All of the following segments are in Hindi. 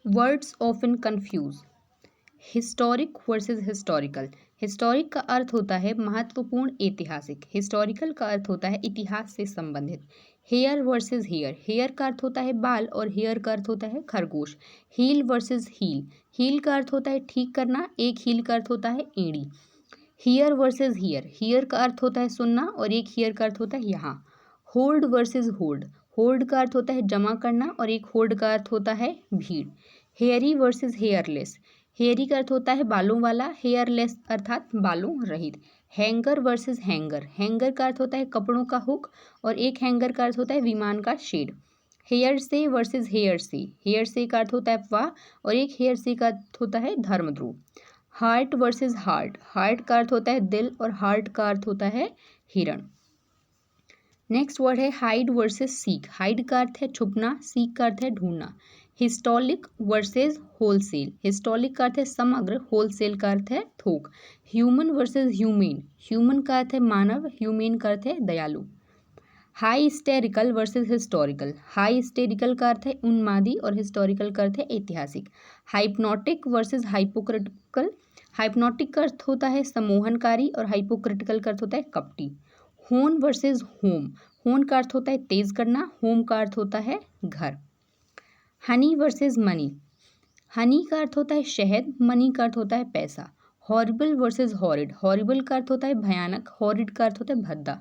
Words often confuse. Historic versus historical. Historic का अर्थ होता है महत्वपूर्ण ऐतिहासिक, हिस्टोरिकल का अर्थ होता है इतिहास से संबंधित। हेयर वर्सेस हेयर, हेयर का अर्थ होता है बाल और हेयर का अर्थ होता है खरगोश। हील वर्सेस हील, हील का अर्थ होता है ठीक करना, एक हील का अर्थ होता है एड़ी। हियर वर्सेस हियर, हियर का अर्थ होता है सुनना और एक हियर का अर्थ होता है यहाँ। होल्ड वर्सेस होल्ड, होल्ड का अर्थ होता है जमा करना और एक होल्ड का अर्थ होता है भीड़। हेयरी वर्सेस हेयरलेस, हेयरी का अर्थ होता है बालों वाला, हेयरलेस अर्थात बालों रहित। हैंगर वर्सेस हैंगर, हैंगर का अर्थ होता है कपड़ों का हुक और एक हैंगर का अर्थ होता है विमान का शेड। हेयर से वर्सेस हेयर से, हेयर से का अर्थ होता है अफवाह और एक हेयर से का अर्थ होता है धर्मद्रोह। हार्ट वर्सेस हार्ट, हार्ट का अर्थ होता है दिल और हार्ट का अर्थ होता है हिरण। नेक्स्ट वर्ड है हाइड वर्सेस सीक, हाइड का अर्थ है छुपना, सीक का अर्थ है ढूंढना। हिस्टोलिक वर्सेस होलसेल, हिस्टोलिक का अर्थ है समग्र, होलसेल का अर्थ है थोक। ह्यूमन वर्सेस ह्यूमेन, ह्यूमन का अर्थ है मानव, ह्यूमेन का अर्थ है दयालु। High hysterical versus historical, high hysterical का अर्थ है उन्मादी और हिस्टोरिकल का अर्थ है ऐतिहासिक। हाइप्नोटिक वर्सेस हाइपोक्रिटिकल, हाइप्नोटिक का अर्थ होता है सम्मोहनकारी और हाइपोक्रिटिकल का अर्थ होता है कपटी। होन वर्सेस होम, होन का अर्थ होता है तेज करना, होम का अर्थ होता है घर। हनी वर्सेस मनी, हनी का अर्थ होता है शहद, मनी का अर्थ होता है पैसा। हॉरिबल वर्सेस हॉरिड, हॉरिबल का अर्थ होता है भयानक, हॉरिड का अर्थ होता है भद्दा।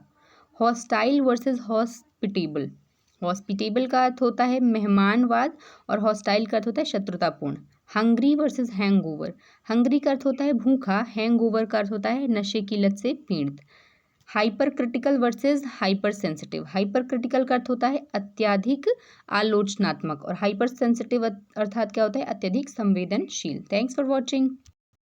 हॉस्टाइल वर्सेस हॉस्पिटेबल, हॉस्पिटेबल का अर्थ होता है मेहमानवाद और हॉस्टाइल का अर्थ होता है शत्रुतापूर्ण। हंग्री वर्सेस हैंगओवर, हंग्री का अर्थ होता है भूखा, हैंगओवर का अर्थ होता है नशे की लत से पीड़ित। Hyper critical versus hyper sensitive, hyper critical का अर्थ होता है अत्यधिक आलोचनात्मक और हाइपर सेंसिटिव अर्थात क्या होता है अत्यधिक संवेदनशील। Thanks for watching.